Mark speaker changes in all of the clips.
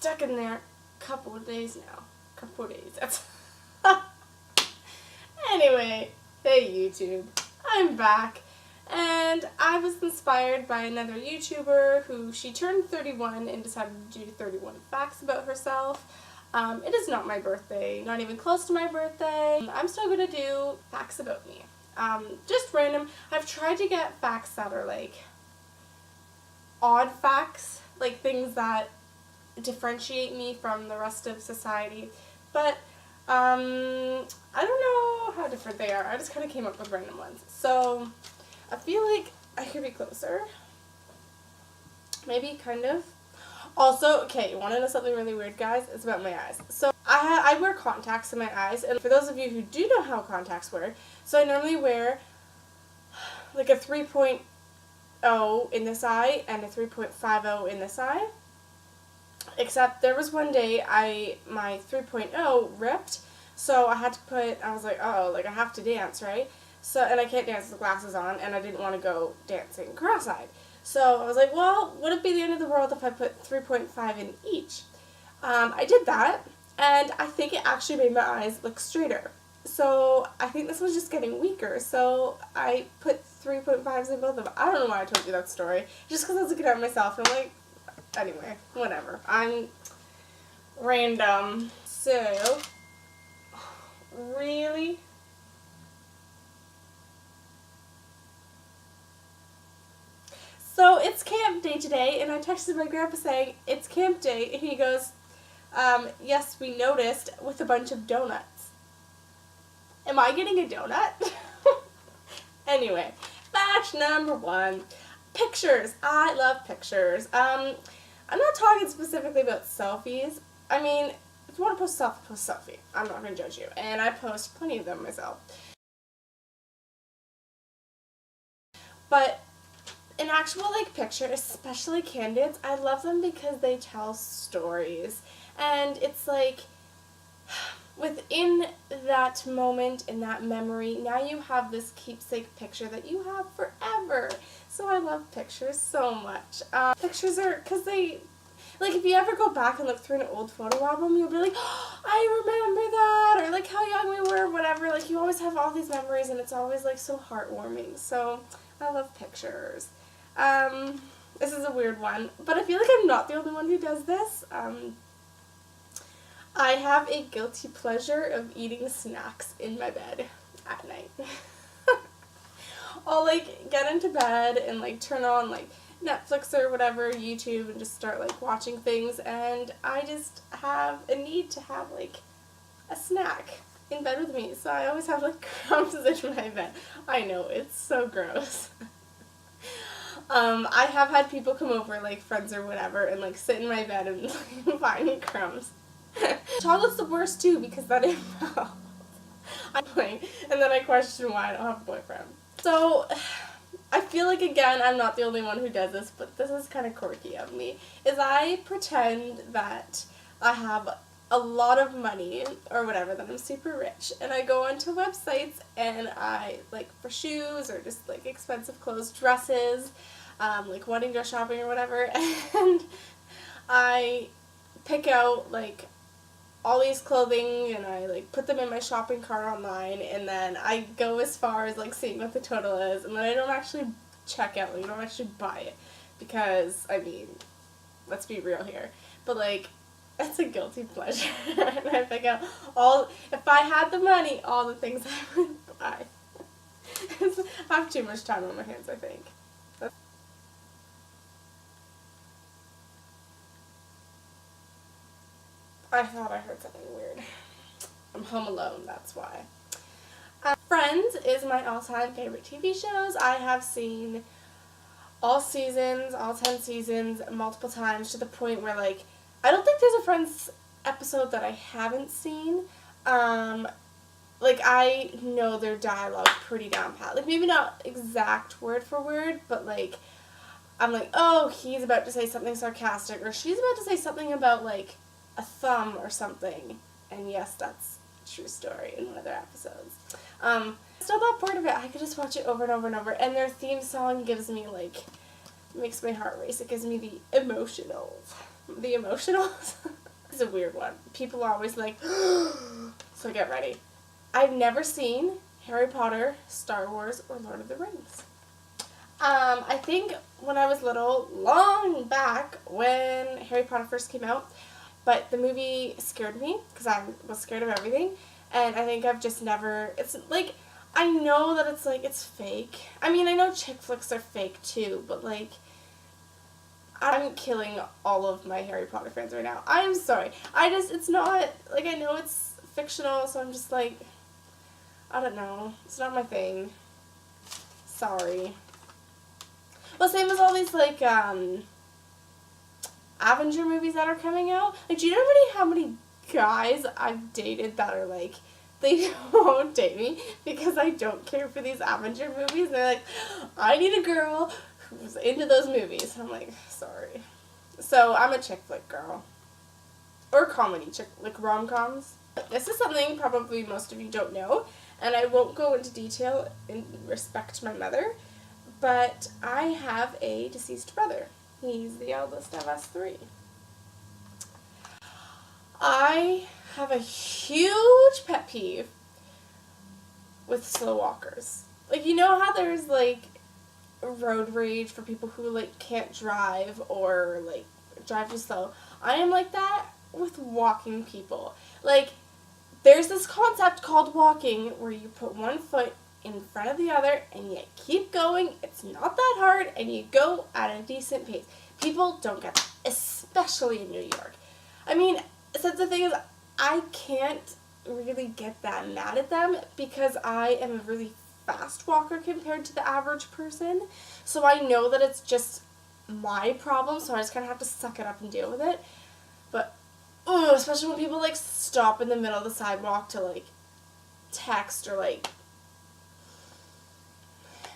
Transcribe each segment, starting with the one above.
Speaker 1: stuck in there a couple of days now. Couple of days. That's anyway, hey YouTube, I'm back. And I was inspired by another YouTuber who she turned 31 and decided to do 31 facts about herself. It is not my birthday, not even close to my birthday. I'm still going to do facts about me. Just random. I've tried to get facts that are like odd facts, like things that differentiate me from the rest of society, but I don't know how different they are. I just kind of came up with random ones. So I feel like I could be closer. Maybe, kind of. Also, okay, you want to know something really weird, guys? It's about my eyes. So I wear contacts in my eyes, and for those of you who do know how contacts work, so I normally wear like a 3.0 in this eye and a 3.50 in this eye. Except there was one day my 3.0 ripped, so I had to I was like, oh, like I have to dance, right? So, and I can't dance with glasses on, and I didn't want to go dancing cross-eyed. So I was like, well, would it be the end of the world if I put 3.5 in each? I did that, and I think it actually made my eyes look straighter. So I think this was just getting weaker, so I put 3.5s in both of them. I don't know why I told you that story, just because I was looking at myself, and I'm like, anyway, whatever. I'm random. So, really? So, it's camp day today, and I texted my grandpa saying, it's camp day, and he goes, yes, we noticed, with a bunch of donuts. Am I getting a donut? Anyway, batch number 1. Pictures. I love pictures. I'm not talking specifically about selfies. I mean, if you want to post a selfie, post a selfie. I'm not going to judge you. And I post plenty of them myself. But an actual, like, picture, especially candids, I love them because they tell stories. And it's like, within that moment, in that memory, now you have this keepsake picture that you have forever. So I love pictures so much. Pictures are, because they, like, if you ever go back and look through an old photo album, you'll be like, oh, I remember that, or like how young we were, whatever. Like, you always have all these memories, and it's always like so heartwarming. So I love pictures. This is a weird one, but I feel like I'm not the only one who does this. I have a guilty pleasure of eating snacks in my bed at night. I'll like get into bed and like turn on like Netflix or whatever, YouTube, and just start like watching things, and I just have a need to have like a snack in bed with me. So I always have like crumbs in my bed. I know, it's so gross. I have had people come over, like friends or whatever, and like sit in my bed and like, find crumbs. Chocolate's the worst too, because that is I'm playing, and then I question why I don't have a boyfriend. So I feel like, again, I'm not the only one who does this, but this is kind of quirky of me, is I pretend that I have a lot of money or whatever, that I'm super rich, and I go onto websites and I, like, for shoes or just like expensive clothes, dresses, like wedding dress shopping or whatever, and I pick out like all these clothing and I like put them in my shopping cart online, and then I go as far as like seeing what the total is, and then I don't actually check out, like I don't actually buy it, because I mean, let's be real here, but like it's a guilty pleasure. And I pick out if I had the money, all the things I would buy. I have too much time on my hands, I think. I thought I heard something weird. I'm home alone, that's why. Friends is my all-time favorite TV shows. I have seen all seasons, all 10 seasons, multiple times, to the point where, like, I don't think there's a Friends episode that I haven't seen. Like, I know their dialogue pretty down pat. Like, maybe not exact word for word, but, like, I'm like, oh, he's about to say something sarcastic, or she's about to say something about, like, a thumb or something. And yes, that's a true story in one of their episodes. Still not bored of it. I could just watch it over and over and over. And their theme song gives me, like, makes my heart race. It gives me the emotionals. The emotionals? It's a weird one. People are always like, so get ready. I've never seen Harry Potter, Star Wars, or Lord of the Rings. I think when I was little, long back when Harry Potter first came out, but the movie scared me because I was scared of everything, and I think I've just never, it's like, I know that it's like, it's fake. I mean, I know chick flicks are fake too, but like, I'm killing all of my Harry Potter fans right now. I'm sorry. It's not, like, I know it's fictional, so I'm just like, I don't know. It's not my thing. Sorry. Well, same as all these, like, Avenger movies that are coming out. Like, do you know how many guys I've dated that are like, they won't date me because I don't care for these Avenger movies? And they're like, I need a girl who's into those movies. And I'm like, sorry. So, I'm a chick flick girl. Or comedy chick, like rom-coms. This is something probably most of you don't know, and I won't go into detail in respect to my mother, but I have a deceased brother. He's the eldest of us three. I have a huge pet peeve with slow walkers. Like, you know how there's, like, road rage for people who, like, can't drive or, like, drive too slow? I am like that with walking people. Like, there's this concept called walking where you put one foot in front of the other and you keep going. It's not that hard, and you go at a decent pace. People don't get that, especially in New York. I mean, so the thing is, I can't really get that mad at them because I am a really fast walker compared to the average person. So I know that it's just my problem, so I just kind of have to suck it up and deal with it. But, especially when people, like, stop in the middle of the sidewalk to, like, text or, like,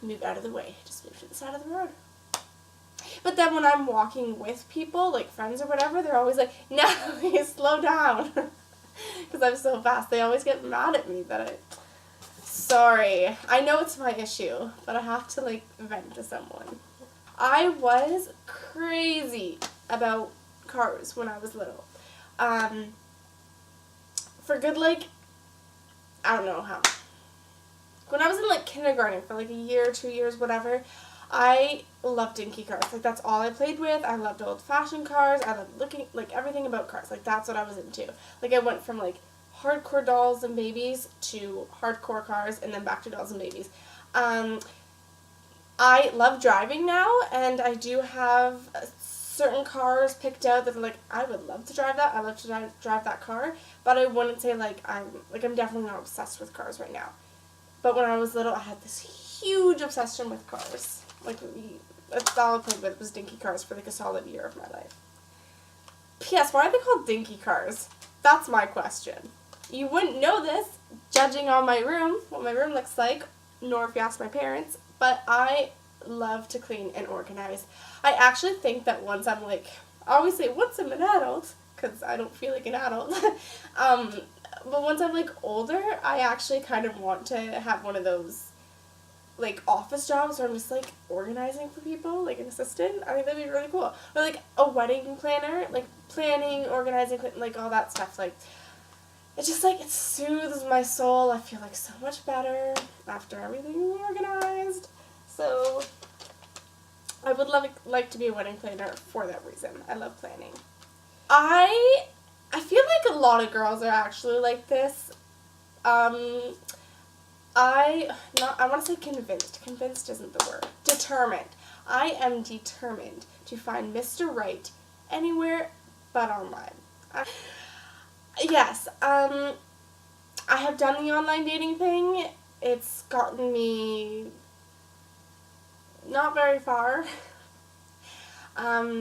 Speaker 1: move out of the way. Just move to the side of the road. But then when I'm walking with people, like friends or whatever, they're always like, Natalie, slow down. Because I'm so fast. They always get mad at me that sorry. I know it's my issue, but I have to, like, vent to someone. I was crazy about cars when I was little. For good, like, I don't know how. When I was in, like, kindergarten for, like, a year, 2 years, whatever, I loved dinky cars. Like, that's all I played with. I loved old-fashioned cars. I loved looking, like, everything about cars. Like, that's what I was into. Like, I went from, like, hardcore dolls and babies to hardcore cars and then back to dolls and babies. I love driving now, and I do have certain cars picked out that are like, I would love to drive that. I love to drive that car, but I wouldn't say, like, I'm definitely not obsessed with cars right now. But when I was little, I had this huge obsession with cars. Like, that's all I played with was dinky cars for, like, a solid year of my life. P.S. Why are they called dinky cars? That's my question. You wouldn't know this, judging on my room, what my room looks like, nor if you ask my parents, but I love to clean and organize. I actually think that once I'm, like, I always say once I'm an adult, because I don't feel like an adult, but once I'm, like, older, I actually kind of want to have one of those, like, office jobs where I'm just, like, organizing for people, like an assistant. I think that'd be really cool. Or, like, a wedding planner, like, planning, organizing, like, all that stuff. Like, it's just, like, it soothes my soul. I feel, like, so much better after everything is organized. So, I would like to be a wedding planner for that reason. I love planning. I feel like a lot of girls are actually like this. I want to say convinced. Convinced isn't the word. Determined. I am determined to find Mr. Right anywhere but online. Yes, I have done the online dating thing. It's gotten me not very far.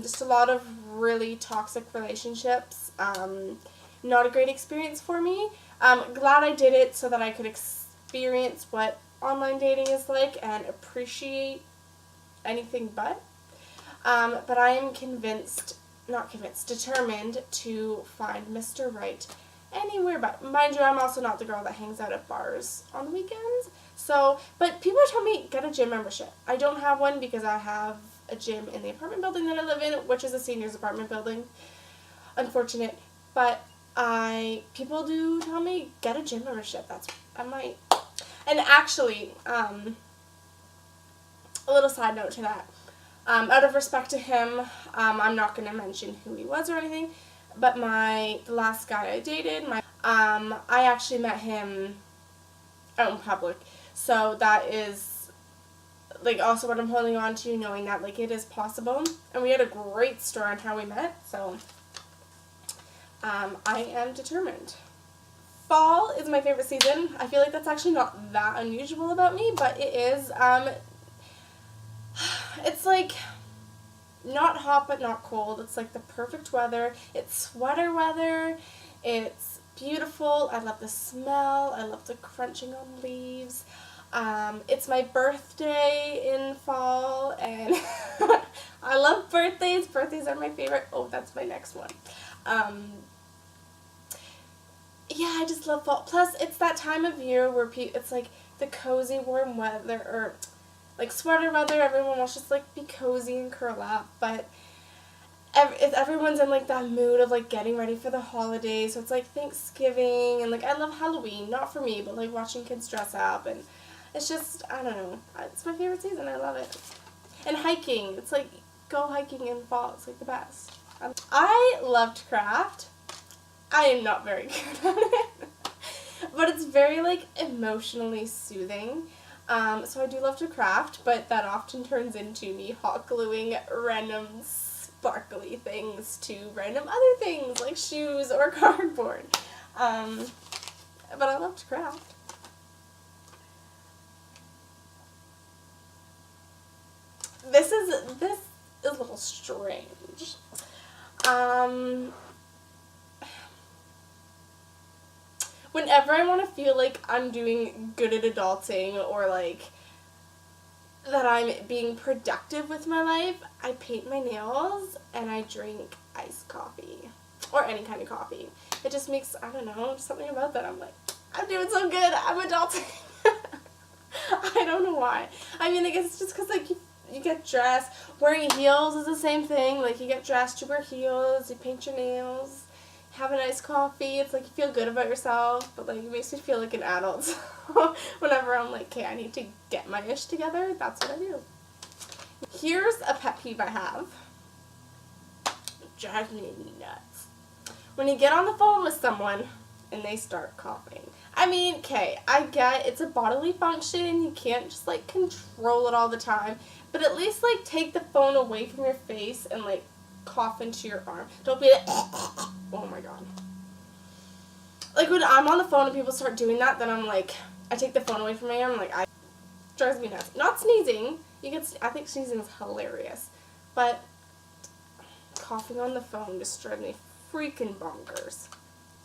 Speaker 1: Just a lot of really toxic relationships. Not a great experience for me. Glad I did it so that I could experience what online dating is like and appreciate anything but. But I am determined to find Mr. Right anywhere but. Mind you, I'm also not the girl that hangs out at bars on the weekends. So, but people tell me get a gym membership. I don't have one because I have a gym in the apartment building that I live in, which is a seniors apartment building. Unfortunate. But people do tell me get a gym membership. I might. And actually, a little side note to that. Out of respect to him, I'm not going to mention who he was or anything, but the last guy I dated, I actually met him out in public. So that is, like, also what I'm holding on to, knowing that, like, it is possible. And we had a great story on how we met, so I am determined. Fall is my favorite season. I feel like that's actually not that unusual about me, but it is. It's like not hot but not cold. It's like the perfect weather. It's sweater weather. It's beautiful. I love the smell. I love the crunching on leaves. It's my birthday in fall, and I love birthdays. Birthdays are my favorite. Oh, that's my next one. Yeah, I just love fall. Plus, it's that time of year where it's like the cozy warm weather, or like sweater weather. Everyone wants to just like be cozy and curl up, but everyone's in like that mood of like getting ready for the holidays. So it's like Thanksgiving, and like I love Halloween, not for me, but like watching kids dress up, and it's just, I don't know, it's my favorite season. I love it. And hiking, it's like go hiking in fall. It's like the best. I love to craft. I am not very good at it, but it's very like emotionally soothing. So I do love to craft, but that often turns into me hot gluing random sparkly things to random other things like shoes or cardboard. But I love to craft. This is a little strange. Whenever I want to feel like I'm doing good at adulting, or like that I'm being productive with my life, I paint my nails and I drink iced coffee. Or any kind of coffee. It just makes, I don't know, something about that. I'm like, I'm doing so good, I'm adulting. I don't know why. I mean, I guess it's just because like you get dressed. Wearing heels is the same thing. Like you get dressed, you wear heels, you paint your nails, have a nice coffee. It's like you feel good about yourself, but like it makes me feel like an adult. So whenever I'm like, okay, I need to get my ish together, that's what I do. Here's a pet peeve I have. It drives me nuts. When you get on the phone with someone and they start coughing. I mean, okay, I get it's a bodily function and you can't just like control it all the time, but at least like take the phone away from your face and like cough into your arm. Don't be like, oh my god. Like when I'm on the phone and people start doing that, then I'm like, I take the phone away from my arm, like, it drives me nuts. Not sneezing. I think sneezing is hilarious, but coughing on the phone just drives me freaking bonkers.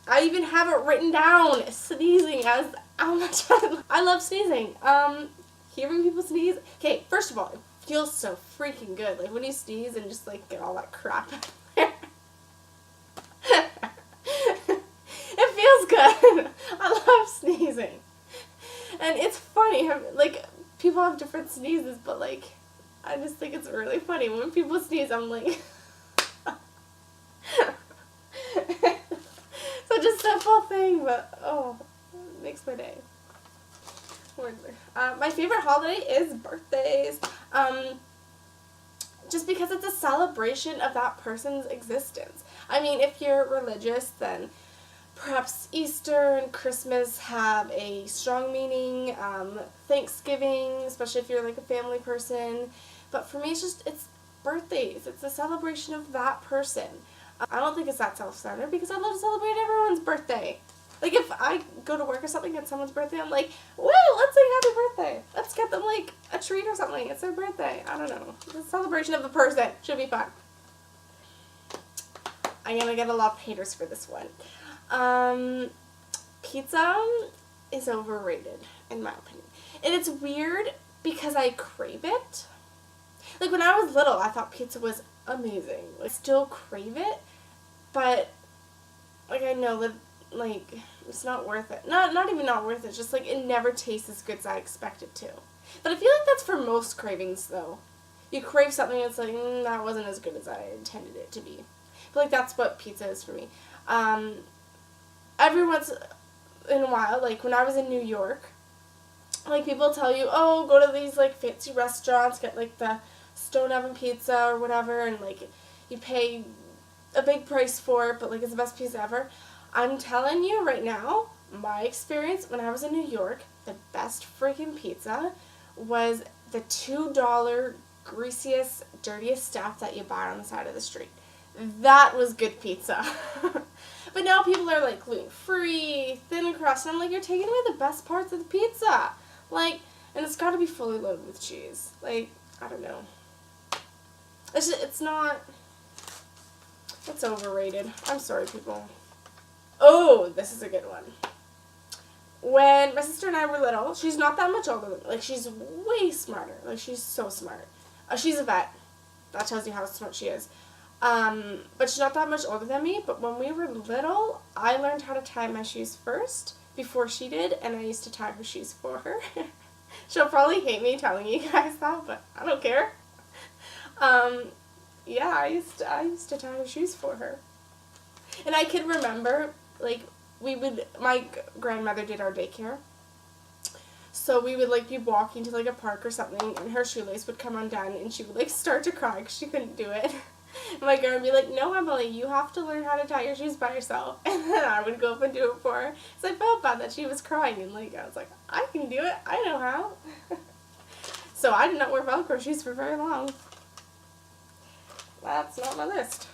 Speaker 1: I even have it written down, sneezing as how much I love sneezing. Hearing people sneeze. Okay, first of all, it feels so freaking good. Like when you sneeze and just like get all that crap out there. It feels good. I love sneezing. And it's funny, like people have different sneezes, but like I just think it's really funny. When people sneeze, I'm like such a simple thing, but oh, it makes my day. My favorite holiday is birthdays. Just because it's a celebration of that person's existence. I mean, if you're religious, then perhaps Easter and Christmas have a strong meaning. Thanksgiving, especially if you're like a family person. But for me, it's birthdays. It's a celebration of that person. I don't think it's that self-centered because I love to celebrate everyone's birthday. Like if I go to work or something and it's someone's birthday, I'm like, woo, let's sing happy birthday. Let's get them like a treat or something. It's their birthday. I don't know. It's a celebration of the person. Should be fun. I'm gonna get a lot of haters for this one. Pizza is overrated in my opinion. And it's weird because I crave it. Like when I was little, I thought pizza was amazing. I still crave it, but like I know that like it's not worth it. Not even not worth it. Just like it never tastes as good as I expect it to. But I feel like that's for most cravings though. You crave something and it's like that wasn't as good as I intended it to be. But like that's what pizza is for me. Every once in a while, like when I was in New York, like people tell you, oh, go to these like fancy restaurants, get like the stone oven pizza or whatever, and like you pay a big price for it, but like it's the best pizza ever. I'm telling you right now, my experience when I was in New York, the best freaking pizza was the $2 greasiest, dirtiest stuff that you buy on the side of the street. That was good pizza. But now people are like gluten-free, thin crust, and I'm like, you're taking away the best parts of the pizza. Like, and it's got to be fully loaded with cheese. Like, I don't know. It's not, it's overrated. I'm sorry, people. Oh, this is a good one. When my sister and I were little, she's not that much older than me. Like, she's way smarter. Like, she's so smart. She's a vet. That tells you how smart she is. But she's not that much older than me. But when we were little, I learned how to tie my shoes first before she did, and I used to tie her shoes for her. She'll probably hate me telling you guys that, but I don't care. Yeah, I used to tie her shoes for her. And I can remember, like, my grandmother did our daycare. So we would, like, be walking to, like, a park or something, and her shoelace would come undone, and she would, like, start to cry because she couldn't do it. And my grandma would be like, no, Emily, you have to learn how to tie your shoes by yourself. And then I would go up and do it for her. So I felt bad that she was crying, and, like, I was like, I can do it. I know how. So I did not wear Velcro shoes for very long. That's not my list.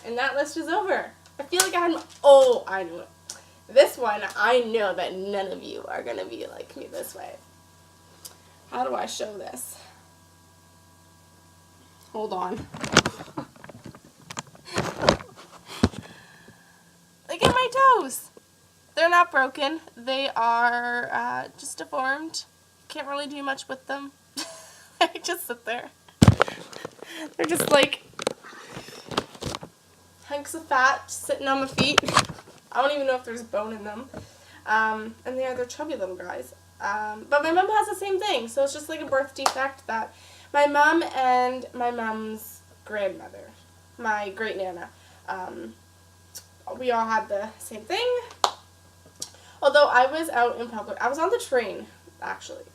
Speaker 1: And that list is over. I feel like I had oh, I knew it. This one, I know that none of you are going to be like me this way. How do I show this? Hold on. Look at my toes. They're not broken. They are just deformed. Can't really do much with them. They just sit there. They're just like hunks of fat sitting on my feet. I don't even know if there's bone in them. And they're chubby little guys. But my mom has the same thing. So it's just like a birth defect that my mom and my mom's grandmother, my great nana, we all had the same thing. Although I was out in public. I was on the train, actually.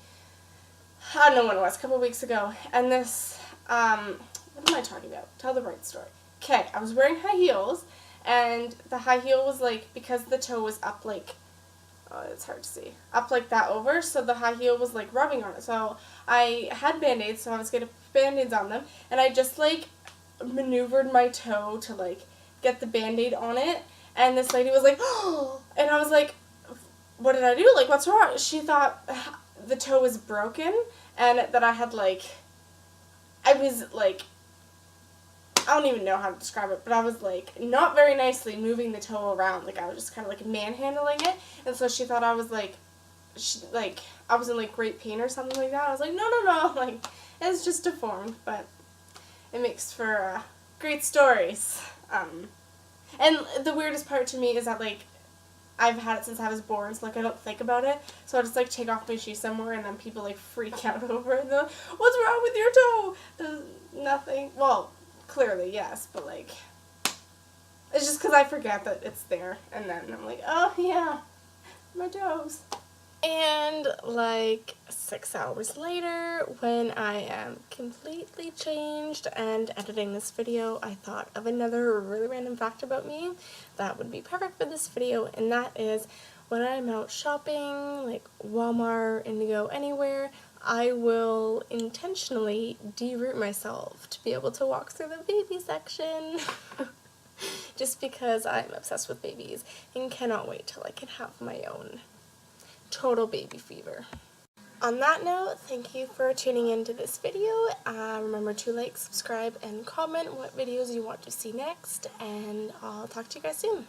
Speaker 1: I don't know when it was, a couple of weeks ago. And this, what am I talking about? Tell the right story. Okay, I was wearing high heels, and the high heel was like, because the toe was up like, oh, it's hard to see, up like that over, so the high heel was like rubbing on it. So I had Band-Aids, so I was going to put Band-Aids on them, and I just like maneuvered my toe to like get the Band-Aid on it, and this lady was like, oh, and I was like, what did I do? Like, what's wrong? She thought the toe was broken, and that I had like, I was like, I don't even know how to describe it, but I was like not very nicely moving the toe around. Like I was just kind of like manhandling it, and so she thought I was like, I was in like great pain or something like that. I was like, no, like it's just deformed, but it makes for great stories. And the weirdest part to me is that like I've had it since I was born, so like I don't think about it. So I just like take off my shoe somewhere, and then people like freak out over it. And they're like, what's wrong with your toe? There's nothing. Well, clearly yes, but like it's just because I forget that it's there, and then I'm like, oh yeah, my toes. And like 6 hours later, when I am completely changed and editing this video, I thought of another really random fact about me that would be perfect for this video, and that is when I'm out shopping, like Walmart, Indigo, anywhere, I will intentionally deroot myself to be able to walk through the baby section. Just because I'm obsessed with babies and cannot wait till I can have my own. Total baby fever. On that note, thank you for tuning into this video. Remember to like, subscribe, and comment what videos you want to see next, and I'll talk to you guys soon.